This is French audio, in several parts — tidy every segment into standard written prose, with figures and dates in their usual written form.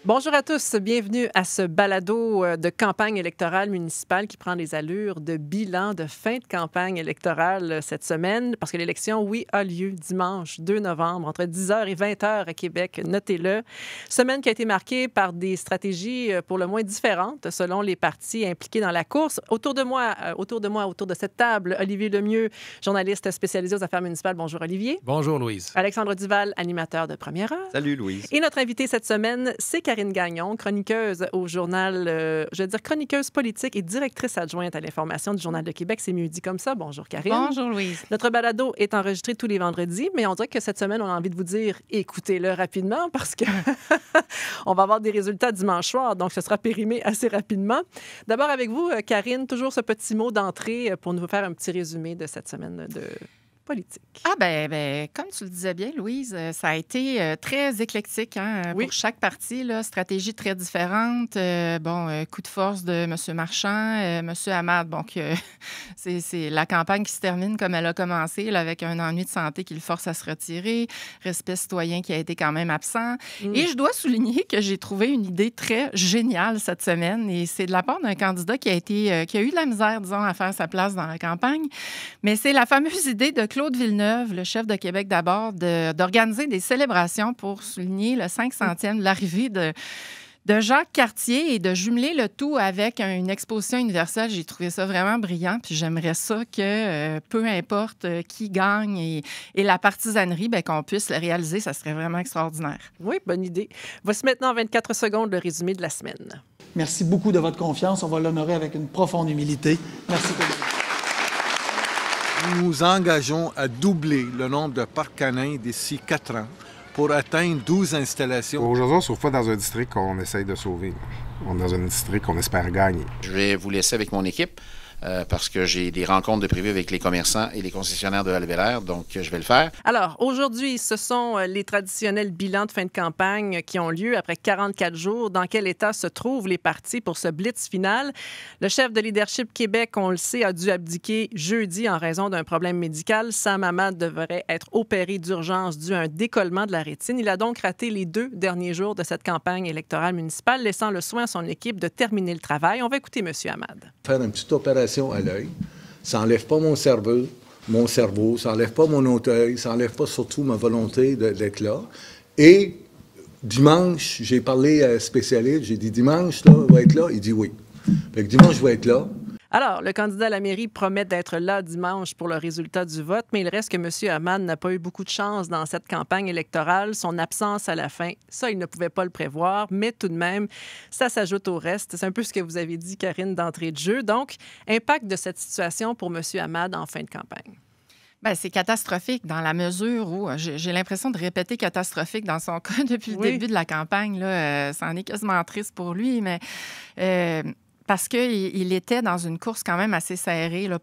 Bonjour à tous, bienvenue à ce balado de campagne électorale municipale qui prend les allures de bilan de fin de campagne électorale cette semaine, parce que l'élection, oui, a lieu dimanche 2 novembre entre 10h et 20h à Québec, notez-le. Semaine qui a été marquée par des stratégies pour le moins différentes selon les partis impliqués dans la course. Autour de moi, autour de cette table, Olivier Lemieux, journaliste spécialisé aux affaires municipales. Bonjour Olivier. Bonjour Louise. Alexandre Duval, animateur de Première Heure. Salut Louise. Et notre invitée cette semaine, c'est Karine Gagnon, chroniqueuse au journal, je veux dire chroniqueuse politique et directrice adjointe à l'information du Journal de Québec. C'est mieux dit comme ça. Bonjour Karine. Bonjour Louise. Notre balado est enregistré tous les vendredis, mais on dirait que cette semaine, on a envie de vous dire écoutez-le rapidement parce que on va avoir des résultats dimanche soir, donc ce sera périmé assez rapidement. D'abord avec vous, Karine, toujours ce petit mot d'entrée pour nous faire un petit résumé de cette semaine de politique. Ah ben, comme tu le disais bien, Louise, ça a été très éclectique Oui. pour chaque parti, là, stratégie très différente. Coup de force de M. Marchand, M. Hamad, c'est la campagne qui se termine comme elle a commencé, là, avec un ennui de santé qui le force à se retirer, respect citoyen qui a été quand même absent. Et je dois souligner que j'ai trouvé une idée très géniale cette semaine, et c'est de la part d'un candidat qui a eu de la misère, disons, à faire sa place dans la campagne. Mais c'est la fameuse idée de Claude Villeneuve, le chef de Québec d'abord, d'organiser des célébrations pour souligner le 500e de l'arrivée de Jacques Cartier et de jumeler le tout avec une exposition universelle. J'ai trouvé ça vraiment brillant, puis j'aimerais ça que, peu importe qui gagne et la partisanerie, qu'on puisse le réaliser. Ça serait vraiment extraordinaire. Oui, bonne idée. Voici maintenant en 24 secondes le résumé de la semaine. Merci beaucoup de votre confiance. On va l'honorer avec une profonde humilité. Merci. Nous nous engageons à doubler le nombre de parcs canins d'ici 4 ans pour atteindre 12 installations. Aujourd'hui, on ne se trouve pas dans un district qu'on essaye de sauver. On est dans un district qu'on espère gagner. Je vais vous laisser avec mon équipe parce que j'ai des rencontres de prévues avec les commerçants et les concessionnaires de Val-Bélair, donc je vais le faire. Alors, aujourd'hui, ce sont les traditionnels bilans de fin de campagne qui ont lieu après 44 jours. Dans quel état se trouvent les partis pour ce blitz final? Le chef de Leadership Québec, on le sait, a dû abdiquer jeudi en raison d'un problème médical. Sam Hamad devrait être opéré d'urgence dû à un décollement de la rétine. Il a donc raté les 2 derniers jours de cette campagne électorale municipale, laissant le soin à son équipe de terminer le travail. On va écouter M. Hamad. Faire une petite opération à l'œil, ça n'enlève pas mon cerveau, ça n'enlève pas mon auteuil, ça n'enlève pas surtout ma volonté d'être là. Et dimanche, j'ai parlé à un spécialiste, j'ai dit dimanche, là, va être là? Il dit oui. Fait que dimanche, je vais être là. Alors, le candidat à la mairie promet d'être là dimanche pour le résultat du vote, mais il reste que M. Hamad n'a pas eu beaucoup de chance dans cette campagne électorale. Son absence à la fin, ça, il ne pouvait pas le prévoir, mais tout de même, ça s'ajoute au reste. C'est un peu ce que vous avez dit, Karine, d'entrée de jeu. Donc, impact de cette situation pour M. Hamad en fin de campagne. Bien, c'est catastrophique dans la mesure où j'ai l'impression de répéter catastrophique dans son cas depuis le début de la campagne. Là, ça en est quasiment triste pour lui, mais parce qu'il était dans une course quand même assez serrée là,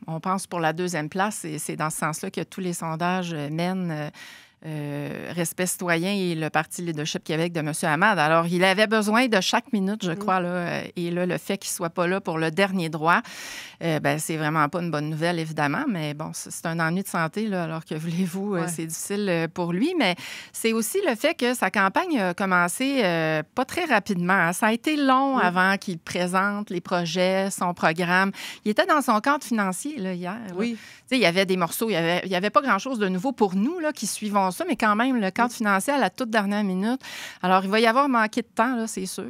on pense pour la 2e place, et c'est dans ce sens-là que tous les sondages mènent Respect citoyen et le Parti Leadership Québec de M. Hamad. Alors, il avait besoin de chaque minute, je crois, là, et là, le fait qu'il ne soit pas là pour le dernier droit, c'est vraiment pas une bonne nouvelle, évidemment, mais bon, c'est un ennui de santé, là, alors que voulez-vous, c'est difficile pour lui, mais c'est aussi le fait que sa campagne a commencé pas très rapidement. Hein. Ça a été long avant qu'il présente les projets, son programme. Il était dans son cadre financier, là, hier. Oui. Tu sais, il y avait des morceaux, il y avait pas grand-chose de nouveau pour nous, là, qui suivons ça, mais quand même, le cadre financier à la toute dernière minute. Alors, il va y avoir manqué de temps, là, c'est sûr.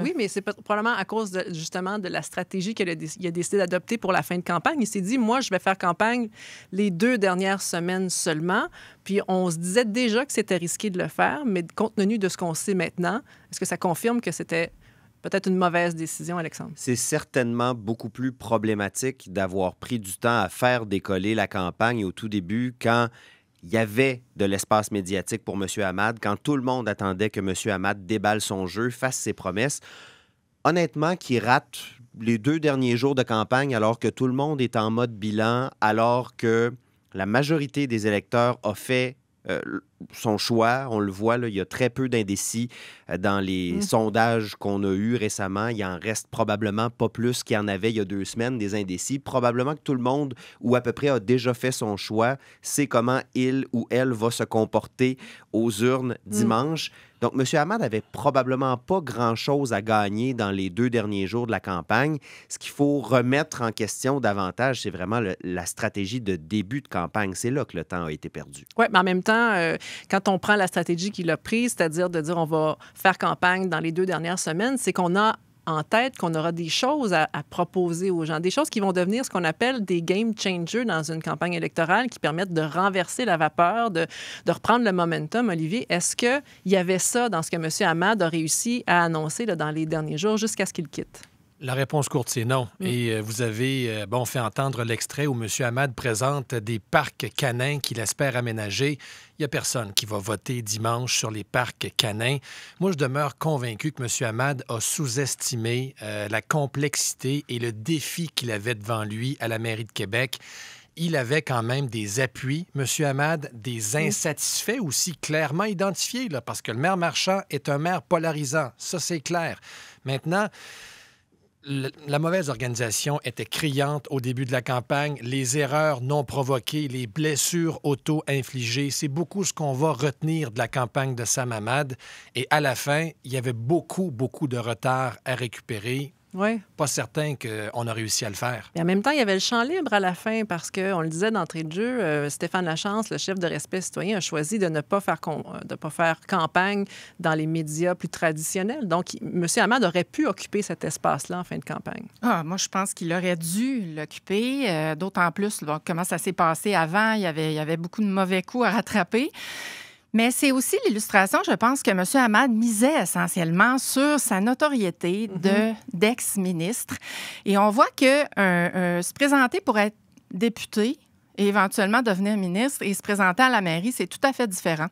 Oui, mais c'est probablement à cause, justement, de la stratégie qu'il a décidé d'adopter pour la fin de campagne. Il s'est dit, moi, je vais faire campagne les 2 dernières semaines seulement. Puis, on se disait déjà que c'était risqué de le faire, mais compte tenu de ce qu'on sait maintenant, est-ce que ça confirme que c'était peut-être une mauvaise décision, Alexandre? C'est certainement beaucoup plus problématique d'avoir pris du temps à faire décoller la campagne au tout début quand il y avait de l'espace médiatique pour M. Hamad, quand tout le monde attendait que M. Hamad déballe son jeu, fasse ses promesses. Honnêtement, qu'il rate les 2 derniers jours de campagne alors que tout le monde est en mode bilan, alors que la majorité des électeurs a fait son choix. On le voit, là, il y a très peu d'indécis dans les sondages qu'on a eus récemment. Il en reste probablement pas plus qu'il y en avait il y a 2 semaines, des indécis. Probablement que tout le monde, ou à peu près, a déjà fait son choix, sait comment il ou elle va se comporter aux urnes dimanche. Donc, M. Hamad n'avait probablement pas grand-chose à gagner dans les 2 derniers jours de la campagne. Ce qu'il faut remettre en question davantage, c'est vraiment la stratégie de début de campagne. C'est là que le temps a été perdu. Oui, mais en même temps, quand on prend la stratégie qu'il a prise, c'est-à-dire de dire on va faire campagne dans les 2 dernières semaines, c'est qu'on a en tête qu'on aura des choses à proposer aux gens, des choses qui vont devenir ce qu'on appelle des game changers dans une campagne électorale qui permettent de renverser la vapeur, de reprendre le momentum. Olivier, est-ce qu'il y avait ça dans ce que M. Hamad a réussi à annoncer là, dans les derniers jours jusqu'à ce qu'il quitte? La réponse courte, c'est non. Et vous avez fait entendre l'extrait où M. Hamad présente des parcs canins qu'il espère aménager. Il n'y a personne qui va voter dimanche sur les parcs canins. Moi, je demeure convaincu que M. Hamad a sous-estimé la complexité et le défi qu'il avait devant lui à la mairie de Québec. Il avait quand même des appuis, M. Hamad, des insatisfaits aussi clairement identifiés, là, parce que le maire Marchand est un maire polarisant. Ça, c'est clair. Maintenant, la mauvaise organisation était criante au début de la campagne. Les erreurs non provoquées, les blessures auto-infligées, c'est beaucoup ce qu'on va retenir de la campagne de Sam Hamad. Et à la fin, il y avait beaucoup de retard à récupérer. Oui. Pas certain qu'on a réussi à le faire. Et en même temps, il y avait le champ libre à la fin parce qu'on le disait d'entrée de jeu, Stéphane Lachance, le chef de Respect citoyen, a choisi de ne pas faire campagne dans les médias plus traditionnels. Donc, M. Hamad aurait pu occuper cet espace-là en fin de campagne. Moi, je pense qu'il aurait dû l'occuper, d'autant plus comment ça s'est passé avant. Il y avait beaucoup de mauvais coups à rattraper. Mais c'est aussi l'illustration, je pense, que M. Hamad misait essentiellement sur sa notoriété d'ex-ministre. Et on voit que se présenter pour être député et éventuellement devenir ministre et se présenter à la mairie, c'est tout à fait différent.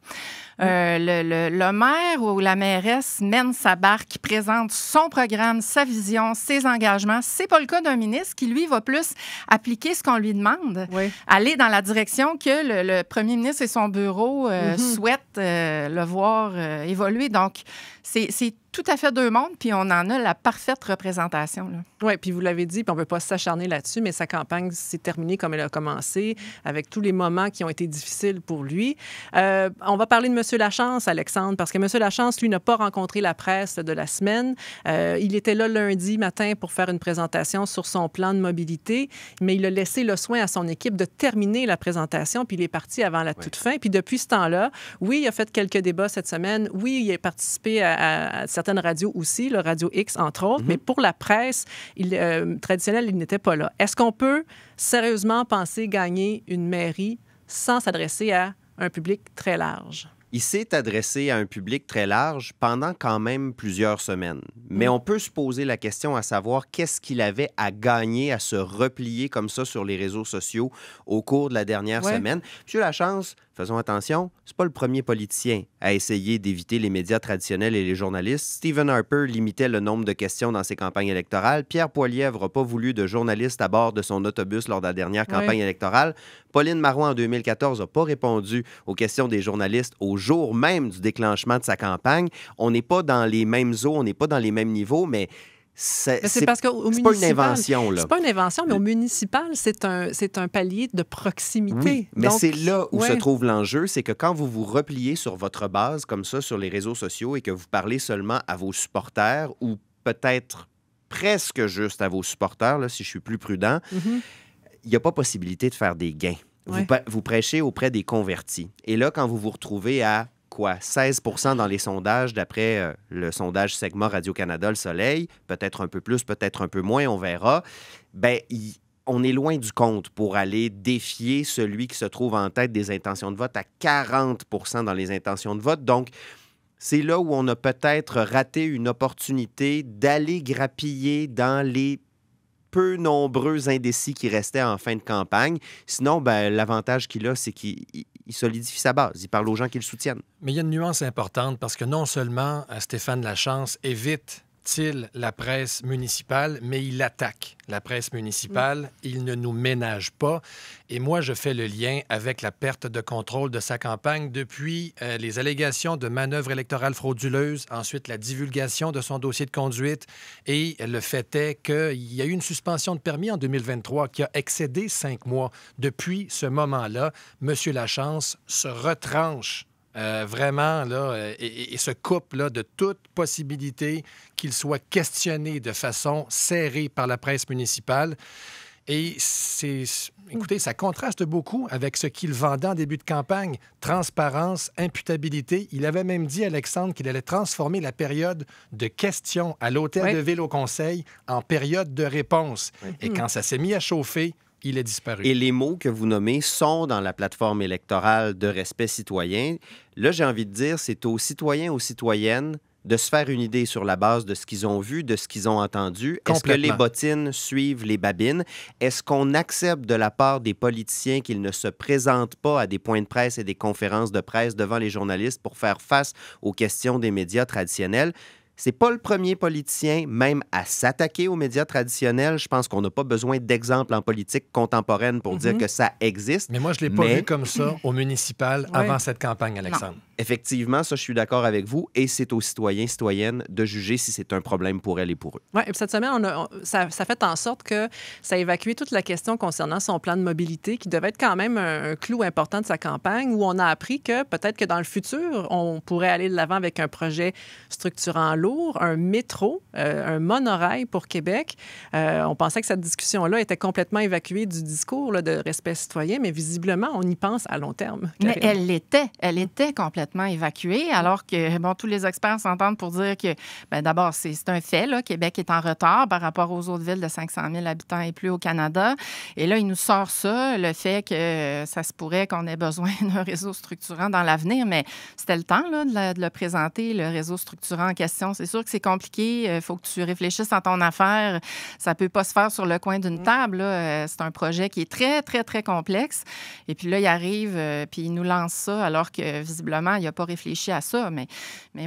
Le maire ou la mairesse mène sa barque, présente son programme, sa vision, ses engagements. C'est pas le cas d'un ministre qui, lui, va plus appliquer ce qu'on lui demande, aller dans la direction que le premier ministre et son bureau souhaitent le voir évoluer. Donc, c'est tout à fait 2 mondes, puis on en a la parfaite représentation. Oui, puis vous l'avez dit, puis on ne veut pas s'acharner là-dessus, mais sa campagne s'est terminée comme elle a commencé, avec tous les moments qui ont été difficiles pour lui. On va parler de M. Lachance, Alexandre, parce que M. Lachance, lui, n'a pas rencontré la presse de la semaine. Il était là lundi matin pour faire une présentation sur son plan de mobilité, mais il a laissé le soin à son équipe de terminer la présentation, puis il est parti avant la toute fin. Puis depuis ce temps-là, oui, il a fait quelques débats cette semaine. Oui, il a participé à certaines radios aussi, le Radio X, entre autres, mais pour la presse traditionnelle, il n'était pas là. Est-ce qu'on peut sérieusement penser gagner une mairie sans s'adresser à un public très large? Il s'est adressé à un public très large pendant quand même plusieurs semaines. Mais on peut se poser la question à savoir qu'est-ce qu'il avait à gagner à se replier comme ça sur les réseaux sociaux au cours de la dernière semaine. Monsieur Lachance, faisons attention, c'est pas le premier politicien à essayer d'éviter les médias traditionnels et les journalistes. Stephen Harper limitait le nombre de questions dans ses campagnes électorales. Pierre Poilievre n'a pas voulu de journalistes à bord de son autobus lors de la dernière campagne électorale. Pauline Marois, en 2014, n'a pas répondu aux questions des journalistes au jour même du déclenchement de sa campagne. On n'est pas dans les mêmes eaux, on n'est pas dans les mêmes niveaux, mais c'est parce qu'au pas une invention. C'est pas une invention, mais au municipal, c'est un palier de proximité. Oui, mais donc, c'est là où se trouve l'enjeu, c'est que quand vous vous repliez sur votre base, comme ça, sur les réseaux sociaux, et que vous parlez seulement à vos supporters, ou peut-être presque juste à vos supporters, là, si je suis plus prudent, il n'y a pas possibilité de faire des gains. Vous prêchez auprès des convertis. Et là, quand vous vous retrouvez à 16 % dans les sondages, d'après le sondage Segma Radio-Canada Le Soleil, peut-être un peu plus, peut-être un peu moins, on verra, on est loin du compte pour aller défier celui qui se trouve en tête des intentions de vote à 40 % dans les intentions de vote. Donc, c'est là où on a peut-être raté une opportunité d'aller grappiller dans les peu nombreux indécis qui restaient en fin de campagne. Sinon, l'avantage qu'il a, c'est qu'il solidifie sa base. Il parle aux gens qui le soutiennent. Mais il y a une nuance importante parce que non seulement Stéphane Lachance évite supporte-t-il la presse municipale, mais il attaque la presse municipale. Il ne nous ménage pas. Et moi, je fais le lien avec la perte de contrôle de sa campagne depuis les allégations de manœuvres électorales frauduleuses, ensuite la divulgation de son dossier de conduite et le fait est qu'il y a eu une suspension de permis en 2023 qui a excédé 5 mois. Depuis ce moment-là, M. Lachance se retranche vraiment là, et se coupe là, de toute possibilité qu'il soit questionné de façon serrée par la presse municipale. Et écoutez, ça contraste beaucoup avec ce qu'il vendait en début de campagne. Transparence, imputabilité. Il avait même dit, Alexandre, qu'il allait transformer la période de questions à l'hôtel de ville au conseil en période de réponse. Et quand ça s'est mis à chauffer, il est disparu. Et les mots que vous nommez sont dans la plateforme électorale de respect citoyen. Là, j'ai envie de dire, c'est aux citoyens, aux citoyennes de se faire une idée sur la base de ce qu'ils ont vu, de ce qu'ils ont entendu. Est-ce que les bottines suivent les babines? Est-ce qu'on accepte de la part des politiciens qu'ils ne se présentent pas à des points de presse et des conférences de presse devant les journalistes pour faire face aux questions des médias traditionnels? C'est pas le premier politicien, même à s'attaquer aux médias traditionnels. Je pense qu'on n'a pas besoin d'exemples en politique contemporaine pour dire que ça existe. Mais moi, je ne l'ai pas vu comme ça au municipal avant cette campagne, Alexandre. Non. Effectivement, ça, je suis d'accord avec vous. Et c'est aux citoyens, citoyennes de juger si c'est un problème pour elles et pour eux. Oui, et cette semaine, ça fait en sorte que ça a évacué toute la question concernant son plan de mobilité, qui devait être quand même un clou important de sa campagne, où on a appris que peut-être que dans le futur, on pourrait aller de l'avant avec un projet structurant lourd, un métro, un monorail pour Québec. On pensait que cette discussion-là était complètement évacuée du discours là, de respect citoyen, mais visiblement, on y pense à long terme. Mais elle était complètement évacuée, alors que, bon, tous les experts s'entendent pour dire que, bien, d'abord, c'est un fait, là, Québec est en retard par rapport aux autres villes de 500 000 habitants et plus au Canada. Et là, il nous sort ça, le fait que ça se pourrait qu'on ait besoin d'un réseau structurant dans l'avenir, mais c'était le temps, là, de le présenter, le réseau structurant en question. C'est sûr que c'est compliqué, il faut que tu réfléchisses à ton affaire. Ça ne peut pas se faire sur le coin d'une table, là. C'est un projet qui est très, très, très complexe. Et puis là, il arrive, puis il nous lance ça, alors que, visiblement, il n'a pas réfléchi à ça. Mais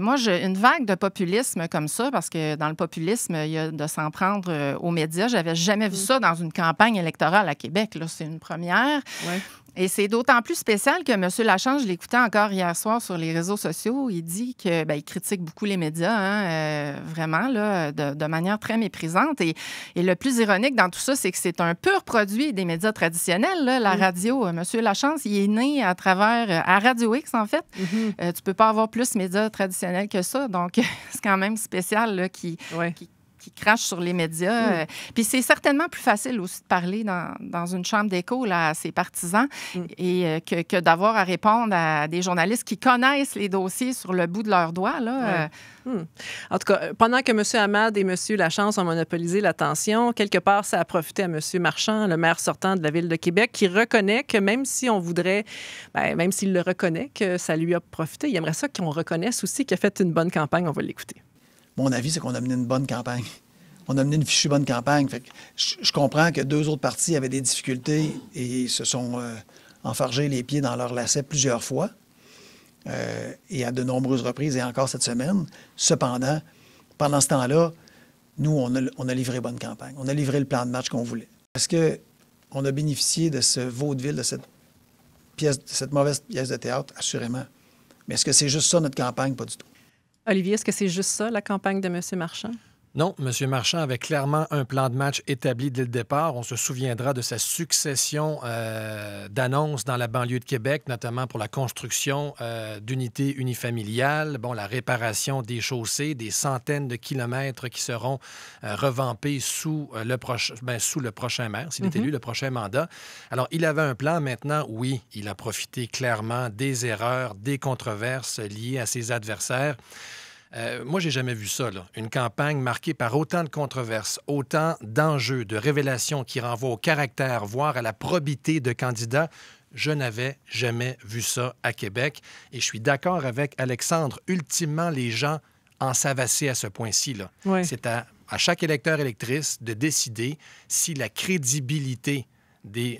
moi, une vague de populisme comme ça, parce que dans le populisme, il y a de s'en prendre aux médias. J'avais jamais vu ça dans une campagne électorale à Québec. Là, c'est une première. Ouais. Et c'est d'autant plus spécial que M. Lachance, je l'écoutais encore hier soir sur les réseaux sociaux, il dit que il critique beaucoup les médias, vraiment, là, de manière très méprisante. Et le plus ironique dans tout ça, c'est que c'est un pur produit des médias traditionnels. Là, la radio, M. Lachance, il est né à Radio X, en fait. Tu peux pas avoir plus médias traditionnels que ça. Donc, c'est quand même spécial là, qui crache sur les médias. Puis c'est certainement plus facile aussi de parler dans une chambre d'écho là, à ses partisans et que d'avoir à répondre à des journalistes qui connaissent les dossiers sur le bout de leurs doigts. Là, En tout cas, pendant que M. Hamad et M. Lachance ont monopolisé l'attention, quelque part, ça a profité à M. Marchand, le maire sortant de la Ville de Québec, qui reconnaît que même si on voudrait, même s'il le reconnaît, que ça lui a profité, il aimerait ça qu'on reconnaisse aussi qu'il a fait une bonne campagne. On va l'écouter. Mon avis, c'est qu'on a mené une bonne campagne. On a mené une fichue bonne campagne. Fait que je comprends que deux autres partis avaient des difficultés et se sont enfargés les pieds dans leur lacet plusieurs fois et à de nombreuses reprises et encore cette semaine. Cependant, pendant ce temps-là, nous, on a livré bonne campagne. On a livré le plan de match qu'on voulait. Est-ce qu'on a bénéficié de ce vaudeville, de cette mauvaise pièce de théâtre? Assurément. Mais est-ce que c'est juste ça, notre campagne? Pas du tout. Olivier, est-ce que c'est juste ça, la campagne de M. Marchand? Non, M. Marchand avait clairement un plan de match établi dès le départ. On se souviendra de sa succession d'annonces dans la banlieue de Québec, notamment pour la construction d'unités unifamiliales, la réparation des chaussées, des centaines de kilomètres qui seront revampés sous le prochain maire, s'il est élu, le prochain mandat. Alors, il avait un plan. Maintenant, oui, il a profité clairement des erreurs, des controverses liées à ses adversaires. Moi, j'ai jamais vu ça, là. Une campagne marquée par autant de controverses, autant d'enjeux, de révélations qui renvoient au caractère, voire à la probité de candidats. Je n'avais jamais vu ça à Québec. Et je suis d'accord avec Alexandre. Ultimement, les gens en savent assez à ce point-ci, là. Oui. C'est à chaque électeur, électrice de décider si la crédibilité des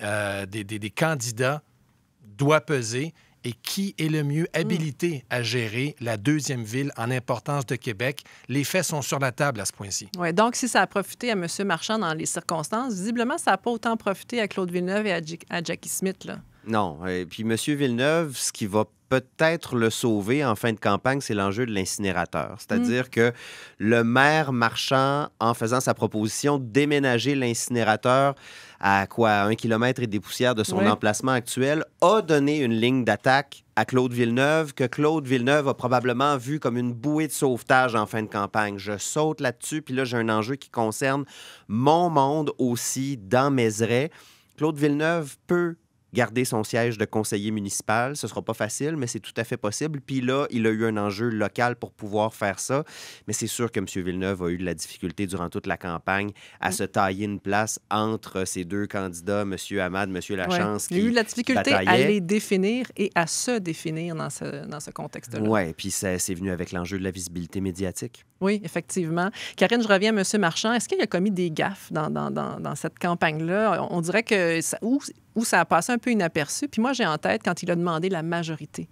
candidats doit peser et qui est le mieux habilité à gérer la deuxième ville en importance de Québec. Les faits sont sur la table à ce point-ci. Oui, donc si ça a profité à M. Marchand dans les circonstances, visiblement, ça n'a pas autant profité à Claude Villeneuve et à Jackie Smith, là. Non. Et puis, M. Villeneuve, ce qui va peut-être le sauver en fin de campagne, c'est l'enjeu de l'incinérateur. C'est-à-dire que le maire Marchand, en faisant sa proposition, déménager l'incinérateur à 1 kilomètre et des poussières de son emplacement actuel, a donné une ligne d'attaque à Claude Villeneuve, que Claude Villeneuve a probablement vu comme une bouée de sauvetage en fin de campagne. Je saute là-dessus, puis là, j'ai un enjeu qui concerne mon monde aussi dans Mézeray. Claude Villeneuve peut garder son siège de conseiller municipal. Ce ne sera pas facile, mais c'est tout à fait possible. Puis là, il a eu un enjeu local pour pouvoir faire ça. Mais c'est sûr que M. Villeneuve a eu de la difficulté durant toute la campagne à se tailler une place entre ces deux candidats, M. Hamad, M. Lachance, qui il a eu de la difficulté bataillaient. à les définir et à se définir dans ce contexte-là. Oui, puis c'est venu avec l'enjeu de la visibilité médiatique. Oui, effectivement. Karine, je reviens à M. Marchand. Est-ce qu'il a commis des gaffes dans cette campagne-là? On dirait que où ça a passé un peu inaperçu. Puis moi, j'ai en tête quand il a demandé la majorité.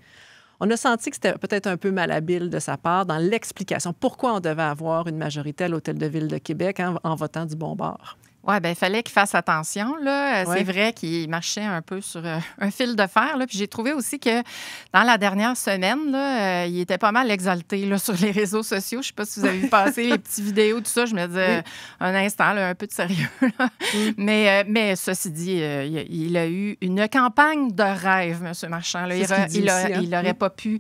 On a senti que c'était peut-être un peu malhabile de sa part dans l'explication. Pourquoi on devait avoir une majorité à l'Hôtel de Ville de Québec en votant du bon bord? Oui, bien, il fallait qu'il fasse attention, là. Ouais. C'est vrai qu'il marchait un peu sur un fil de fer, là. Puis j'ai trouvé aussi que dans la dernière semaine, là, il était pas mal exalté là, sur les réseaux sociaux. Je ne sais pas si vous avez vu passer les petites vidéos, tout ça. Je me disais, un instant, là, un peu de sérieux. Là. Mais ceci dit, il a eu une campagne de rêve, M. Marchand. Là. Il n'aurait pas pu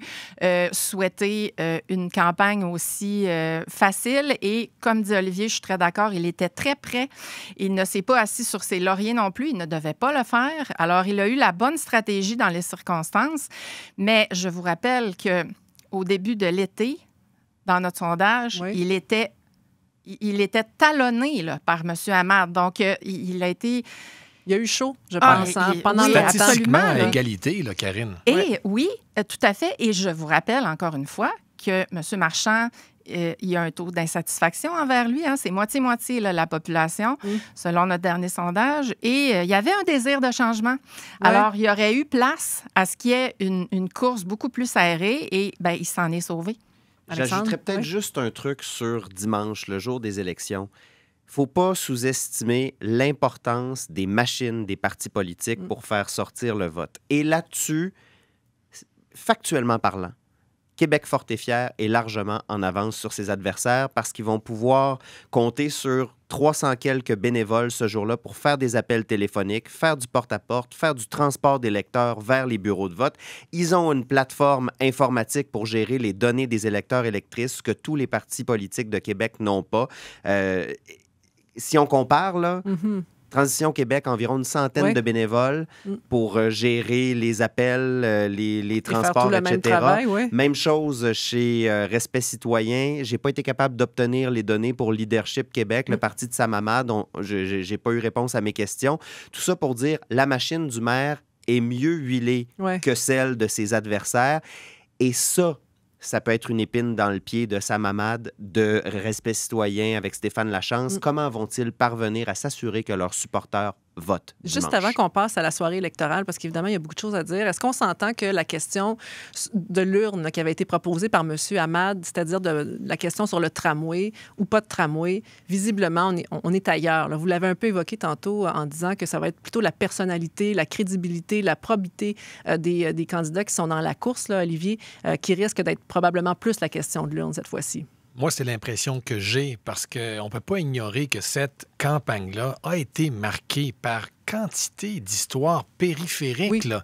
souhaiter une campagne aussi facile. Et comme dit Olivier, je suis très d'accord, il était très prêt. Il ne s'est pas assis sur ses lauriers non plus. Il ne devait pas le faire. Alors, il a eu la bonne stratégie dans les circonstances. Mais je vous rappelle qu'au début de l'été, dans notre sondage, il était talonné là, par M. Hamad. Donc, il a été... Il a eu chaud, je pense, pendant statistiquement à absolument, égalité, là, Karine. Et oui, tout à fait. Et je vous rappelle encore une fois que M. Marchand... il y a un taux d'insatisfaction envers lui. Hein? C'est moitié-moitié là, la population, selon notre dernier sondage. Et il y avait un désir de changement. Alors, il y aurait eu place à ce qu'il y ait une course beaucoup plus serrée et il s'en est sauvé. J'ajouterais peut-être juste un truc sur dimanche, le jour des élections. Il ne faut pas sous-estimer l'importance des machines des partis politiques pour faire sortir le vote. Et là-dessus, factuellement parlant, Québec fort et fier est largement en avance sur ses adversaires parce qu'ils vont pouvoir compter sur 300 quelques bénévoles ce jour-là pour faire des appels téléphoniques, faire du porte-à-porte, faire du transport des électeurs vers les bureaux de vote. Ils ont une plateforme informatique pour gérer les données des électeurs électrices que tous les partis politiques de Québec n'ont pas. Si on compare, là... Transition Québec, environ une centaine de bénévoles pour gérer les appels, les transports, etc. Même travail, Même chose chez Respect citoyen. Je n'ai pas été capable d'obtenir les données pour Leadership Québec, le parti de Sam Hamad. Je n'ai pas eu réponse à mes questions. Tout ça pour dire la machine du maire est mieux huilée que celle de ses adversaires. Et ça peut être une épine dans le pied de Sam Hamad, de Respect citoyen avec Stéphane Lachance. Comment vont-ils parvenir à s'assurer que leurs supporters votent dimanche? Juste avant qu'on passe à la soirée électorale, parce qu'évidemment, il y a beaucoup de choses à dire, est-ce qu'on s'entend que la question de l'urne qui avait été proposée par M. Hamad, c'est-à-dire de la question sur le tramway ou pas de tramway, visiblement, on est ailleurs. Là. Vous l'avez un peu évoqué tantôt en disant que ça va être plutôt la personnalité, la crédibilité, la probité des candidats qui sont dans la course, là, Olivier, qui risque d'être probablement plus la question de l'urne cette fois-ci. Moi, c'est l'impression que j'ai parce qu'on ne peut pas ignorer que cette campagne-là a été marquée par quantité d'histoires périphériques. Là.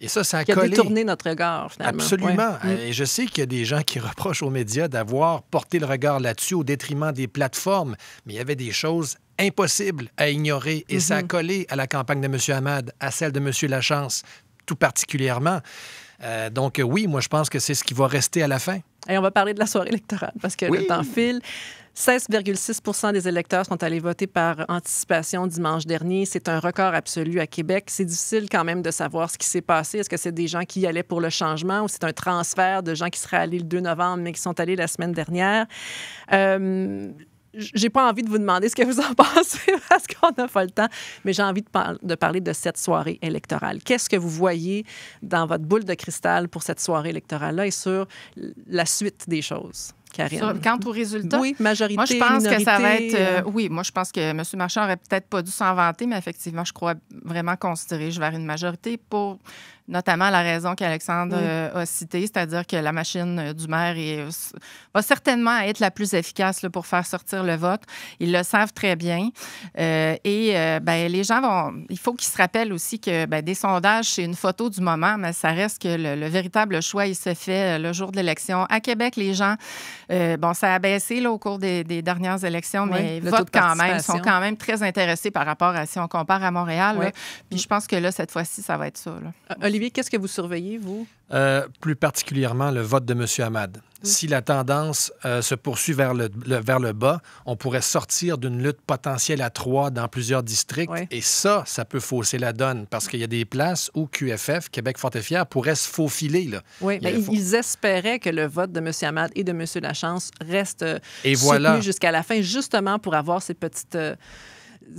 Et ça a qui a collé. Détourné notre regard, finalement. Absolument. Et je sais qu'il y a des gens qui reprochent aux médias d'avoir porté le regard là-dessus au détriment des plateformes, mais il y avait des choses impossibles à ignorer et ça a collé à la campagne de M. Hamad, à celle de M. Lachance, tout particulièrement. Donc oui, moi, je pense que c'est ce qui va rester à la fin. Et on va parler de la soirée électorale parce que le temps file. 16,6 % des électeurs sont allés voter par anticipation dimanche dernier. C'est un record absolu à Québec. C'est difficile quand même de savoir ce qui s'est passé. Est-ce que c'est des gens qui y allaient pour le changement ou c'est un transfert de gens qui seraient allés le 2 novembre mais qui sont allés la semaine dernière? j'ai pas envie de vous demander ce que vous en pensez parce qu'on n'a pas le temps, mais j'ai envie de parler de cette soirée électorale. Qu'est-ce que vous voyez dans votre boule de cristal pour cette soirée électorale-là et sur la suite des choses? Karine. Quant aux résultats, oui, majorité, moi, je pense minorité, que ça va être... oui, moi, je pense que M. Marchand aurait peut-être pas dû s'en vanter, mais effectivement, je crois vraiment qu'on se dirige vers une majorité pour notamment la raison qu'Alexandre a citée, c'est-à-dire que la machine du maire va certainement être la plus efficace là, pour faire sortir le vote. Ils le savent très bien. Les gens il faut qu'ils se rappellent aussi que des sondages, c'est une photo du moment, mais ça reste que le véritable choix, il se fait le jour de l'élection. À Québec, les gens, ça a baissé là, au cours des dernières élections, mais votent quand même, sont quand même très intéressés par rapport à si on compare à Montréal. Là. Puis je pense que là, cette fois-ci, ça va être ça. Là. Olivier, qu'est-ce que vous surveillez, vous? Plus particulièrement le vote de M. Hamad. Si la tendance se poursuit vers le bas, on pourrait sortir d'une lutte potentielle à 3 dans plusieurs districts. Oui. Et ça peut fausser la donne parce qu'il y a des places où QFF, Québec Fort et Fier, pourrait se faufiler. Là. Oui, mais ils espéraient que le vote de M. Hamad et de M. Lachance reste soutenu jusqu'à la fin, justement pour avoir ces petites...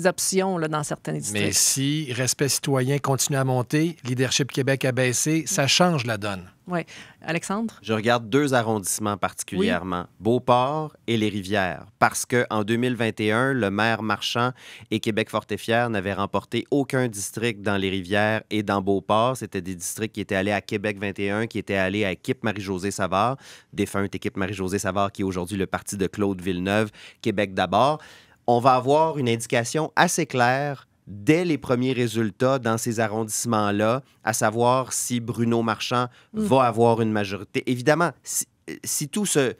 options là, dans certains districts. Mais si Respect citoyen continue à monter, Leadership Québec a baissé, ça change la donne. Oui. Alexandre? Je regarde 2 arrondissements particulièrement, Beauport et les Rivières, parce qu'en 2021, le maire Marchand et Québec Fort et Fier n'avaient remporté aucun district dans les Rivières et dans Beauport. C'était des districts qui étaient allés à Québec 21, qui étaient allés à Équipe Marie-Josée Savard, défunte Équipe Marie-Josée Savard, qui est aujourd'hui le parti de Claude Villeneuve, Québec d'abord. On va avoir une indication assez claire dès les premiers résultats dans ces arrondissements-là, à savoir si Bruno Marchand va avoir une majorité. Évidemment, si tout se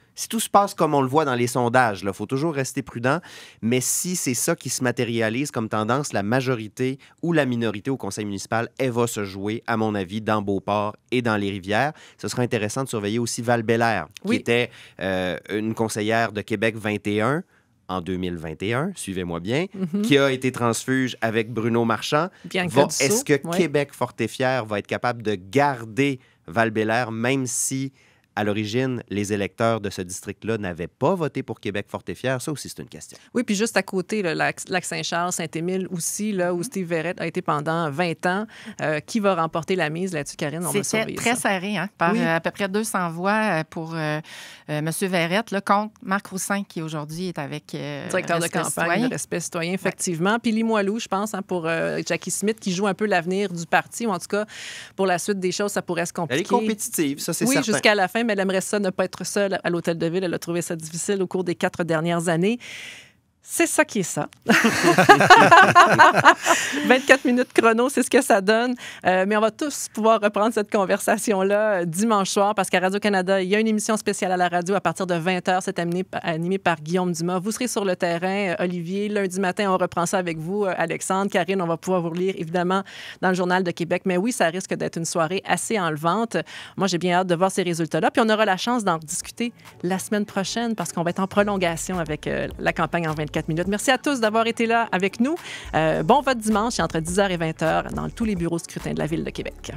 passe comme on le voit dans les sondages, il faut toujours rester prudent, mais si c'est ça qui se matérialise comme tendance, la majorité ou la minorité au conseil municipal, elle va se jouer, à mon avis, dans Beauport et dans les Rivières. Ce sera intéressant de surveiller aussi Val-Bélair, qui était une conseillère de Québec 21, en 2021, suivez-moi bien, qui a été transfuge avec Bruno Marchand. Est-ce que Québec Fort et Fier va être capable de garder Val-Bélair, même si, à l'origine, les électeurs de ce district-là n'avaient pas voté pour Québec Fort et Fier? Ça aussi, c'est une question. Oui, puis juste à côté, le Lac-Saint-Charles, Saint-Émile aussi, là où Steve Verrette a été pendant 20 ans. Qui va remporter la mise là-dessus, Karine? On va surveiller très ça. serré, hein, par à peu près 200 voix pour M. Verrette, là, contre Marc Roussin, qui aujourd'hui est avec directeur de campagne de Respect citoyen, effectivement. Ouais. Puis Limoilou, je pense, pour Jackie Smith, qui joue un peu l'avenir du parti, ou en tout cas, pour la suite des choses, ça pourrait se compliquer. Elle est compétitive, ça, c'est certain. Oui, jusqu'à la fin, mais elle aimerait ça ne pas être seule à l'Hôtel de Ville. Elle a trouvé ça difficile au cours des 4 dernières années. C'est ça qui est ça. 24 minutes chrono, c'est ce que ça donne. Mais on va tous pouvoir reprendre cette conversation-là dimanche soir parce qu'à Radio-Canada, il y a une émission spéciale à la radio à partir de 20h. C'est animé par Guillaume Dumas. Vous serez sur le terrain, Olivier. Lundi matin, on reprend ça avec vous, Alexandre. Karine, on va pouvoir vous lire, évidemment, dans le Journal de Québec. Mais oui, ça risque d'être une soirée assez enlevante. Moi, j'ai bien hâte de voir ces résultats-là. Puis on aura la chance d'en discuter la semaine prochaine parce qu'on va être en prolongation avec la campagne en 24 minutes. Merci à tous d'avoir été là avec nous. Bon vote dimanche, entre 10h et 20h dans tous les bureaux de scrutin de la Ville de Québec.